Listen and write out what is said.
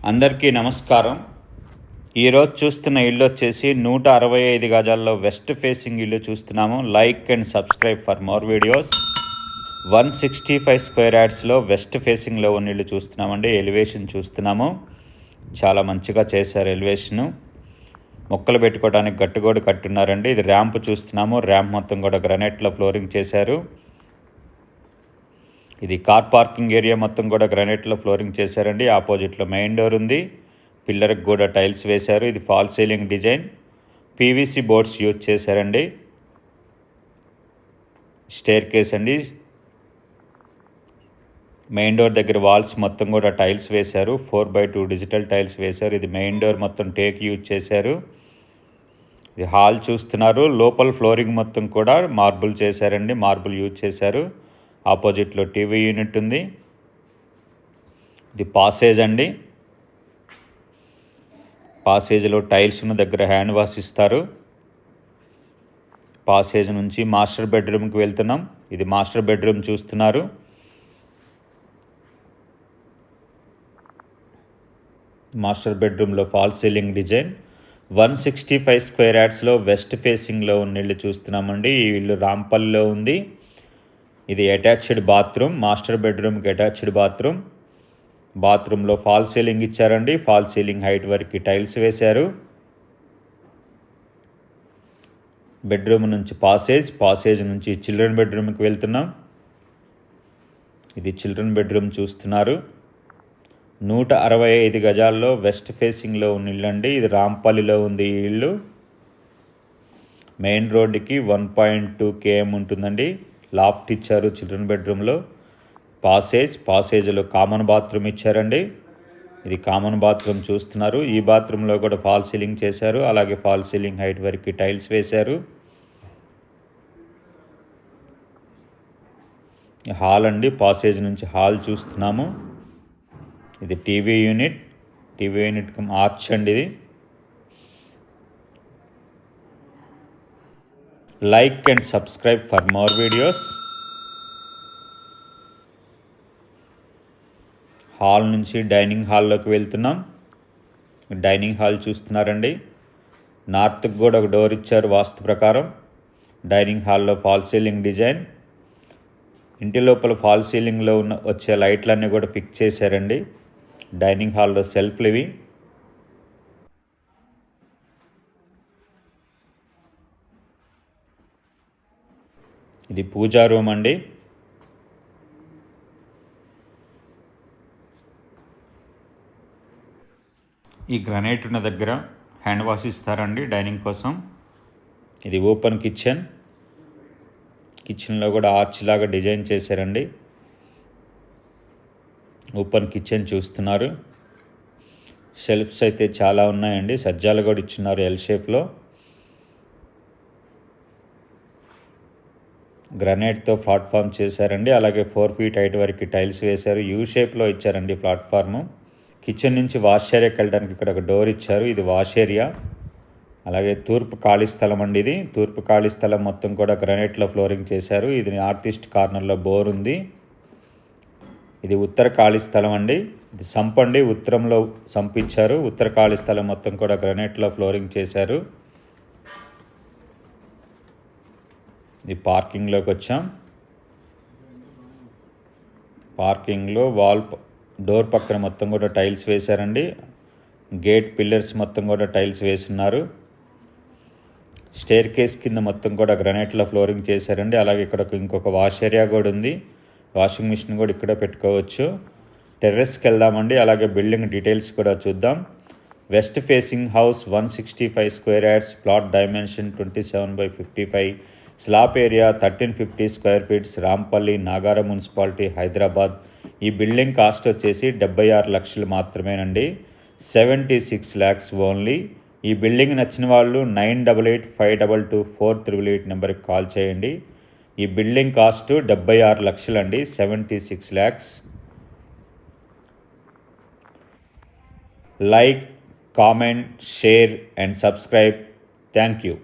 అందరికీ నమస్కారం. ఈరోజు చూస్తున్న ఇల్లు వచ్చేసి 165 గజాల్లో వెస్ట్ ఫేసింగ్ ఇల్లు చూస్తున్నాము. Like and subscribe for more videos. 165 square యార్డ్స్లో వెస్ట్ ఫేసింగ్లో ఉన్న ఇల్లు చూస్తున్నామండి. ఎలివేషన్ చూస్తున్నాము, చాలా మంచిగా చేశారు ఎలివేషను. మొక్కలు పెట్టుకోవడానికి గట్టుగోడు కట్టున్నారండి. ఇది ర్యాంప్ చూస్తున్నాము. ర్యాంప్ మొత్తం కూడా గ్రానైట్లో ఫ్లోరింగ్ చేశారు. ఇది కార్ పార్కింగ్ ఏరియా మొత్తం కూడా గ్రానైట్లో ఫ్లోరింగ్ చేశారండి. ఆపోజిట్లో మెయిన్ డోర్ ఉంది. పిల్లర్కి కూడా టైల్స్ వేశారు. ఇది fall ceiling design. PVC boards use చేశారండి. స్టేర్ కేస్ అండి. మెయిన్ డోర్ దగ్గర వాల్స్ మొత్తం కూడా టైల్స్ వేశారు. 4x2 డిజిటల్ టైల్స్ వేశారు. ఇది మెయిన్ డోర్ మొత్తం టేక్ యూజ్ చేశారు. ఇది హాల్ చూస్తున్నారు. లోపల ఫ్లోరింగ్ మొత్తం కూడా మార్బుల్ చేశారండి. మార్బుల్ యూజ్ చేశారు. ఆపోజిట్లో టీవీ యూనిట్ ఉంది. ఇది పాసేజ్ అండి. పాసేజ్లో టైల్స్ ఉన్న దగ్గర హ్యాండ్ వాష్ ఇస్తారు. పాసేజ్ నుంచి మాస్టర్ బెడ్రూమ్కి వెళ్తున్నాం. ఇది మాస్టర్ బెడ్రూమ్ చూస్తున్నారు. మాస్టర్ బెడ్రూమ్లో ఫాల్ సీలింగ్ డిజైన్. 165 స్క్వేర్ యార్డ్స్లో వెస్ట్ ఫేసింగ్లో ఉన్న ఇల్లు చూస్తున్నామండి. ఈ ఇల్లు రాంపల్లిలో ఉంది. ఇది అటాచ్డ్ బాత్రూమ్. మాస్టర్ బెడ్రూమ్కి అటాచ్డ్ బాత్రూమ్. బాత్రూంలో ఫాల్ సీలింగ్ ఇచ్చారండి. ఫాల్ సీలింగ్ హైట్ వరకు టైల్స్ వేశారు. బెడ్రూమ్ నుంచి పాసేజ్ నుంచి చిల్డ్రన్ బెడ్రూమ్కి వెళ్తున్నాం. ఇది చిల్డ్రన్ బెడ్రూమ్ చూస్తున్నారు. 165 గజాల్లో వెస్ట్ ఫేసింగ్లో ఉన్న ఇల్లు అండి. ఇది రాంపల్లిలో ఉంది ఈ ఇల్లు. మెయిన్ రోడ్డుకి 1.2 km ఉంటుందండి. లాఫ్ట్ ఇచ్చారు చిల్డ్రన్ బెడ్రూమ్లో. పాసేజ్లో కామన్ బాత్రూమ్ ఇచ్చారండి. ఇది కామన్ బాత్రూమ్ చూస్తున్నారు. ఈ బాత్రూంలో కూడా ఫాల్ సీలింగ్ చేశారు. అలాగే ఫాల్ సీలింగ్ హైట్ వరకు టైల్స్ వేశారు. హాల్ అండి. పాసేజ్ నుంచి హాల్ చూస్తున్నాము. ఇది టీవీ యూనిట్కి ఆర్చ్ అండి. ఇది like and subscribe for more videos. Hall నుంచి డైనింగ్ హాల్లోకి వెళ్తున్నాం. డైనింగ్ హాల్ చూస్తున్నారండి. నార్త్కి కూడా ఒక డోర్ ఇచ్చారు వాస్తు ప్రకారం. డైనింగ్ హాల్లో ఫాల్ సీలింగ్ డిజైన్. ఇంటి లోపల ఫాల్ సీలింగ్లో వచ్చే లైట్లన్నీ కూడా ఫిక్స్ చేశారండి. డైనింగ్ హాల్లో సెల్ఫ్లు ఇవి. ఇది పూజా రూమ్ అండి. ఈ గ్రానైట్ ఉన్న దగ్గర హ్యాండ్ వాష్ ఇస్తారండి డైనింగ్ కోసం. ఇది ఓపెన్ కిచెన్లో కూడా ఆర్చ్ లాగా డిజైన్ చేశారండి. ఓపెన్ కిచెన్ చూస్తున్నారు. షెల్ఫ్స్ అయితే చాలా ఉన్నాయండి. సజ్జాలు కూడా ఇచ్చున్నారు ఎల్ షేప్లో. గ్రానైట్తో ప్లాట్ఫామ్ చేశారండి. అలాగే 4 feet హైట్ వరకు టైల్స్ వేశారు. యూ షేప్లో ఇచ్చారండి ప్లాట్ఫాము. కిచెన్ నుంచి వాష్ ఏరియాకి వెళ్ళడానికి ఇక్కడ ఒక డోర్ ఇచ్చారు. ఇది వాష్ ఏరియా. అలాగే తూర్పు ఖాళీ స్థలం అండి. ఇది తూర్పు ఖాళీ స్థలం మొత్తం కూడా గ్రానైట్లో ఫ్లోరింగ్ చేశారు. ఇది నార్త్ ఈస్ట్ కార్నర్లో బోర్ ఉంది. ఇది ఉత్తర ఖాళీ స్థలం అండి. ఇది సంప్ అండి. ఉత్తరంలో సంప్ ఇచ్చారు. ఉత్తర ఖాళీ స్థలం మొత్తం కూడా గ్రానైట్లో ఫ్లోరింగ్ చేశారు. ఇది పార్కింగ్లోకి వచ్చాం. పార్కింగ్లో డోర్ పక్కన మొత్తం కూడా టైల్స్ వేశారండి. గేట్ పిల్లర్స్ మొత్తం కూడా టైల్స్ వేసున్నారు. స్టేర్ కేస్ కింద మొత్తం కూడా గ్రానైట్లో ఫ్లోరింగ్ చేశారండి. అలాగే ఇక్కడ ఇంకొక వాష్ ఏరియా కూడా ఉంది. వాషింగ్ మిషన్ కూడా ఇక్కడ పెట్టుకోవచ్చు. టెర్రస్కి వెళ్దామండి. అలాగే బిల్డింగ్ డీటెయిల్స్ కూడా చూద్దాం. West facing house 165 square yards. Plot dimension 27/55. Slab area 1350 square feets. Rampalli, Nagaram municipality, Hyderabad. ఈ బిల్డింగ్ కాస్ట్ వచ్చేసి 76 లక్షలు మాత్రమేనండి. 76 lakhs ఓన్లీ. ఈ బిల్డింగ్ నచ్చిన వాళ్ళు 9885224888 నెంబర్కి కాల్ చేయండి. ఈ బిల్డింగ్ కాస్ట్ 76 లక్షలు అండి. 76 lakhs. Like, comment, share and subscribe. Thank you.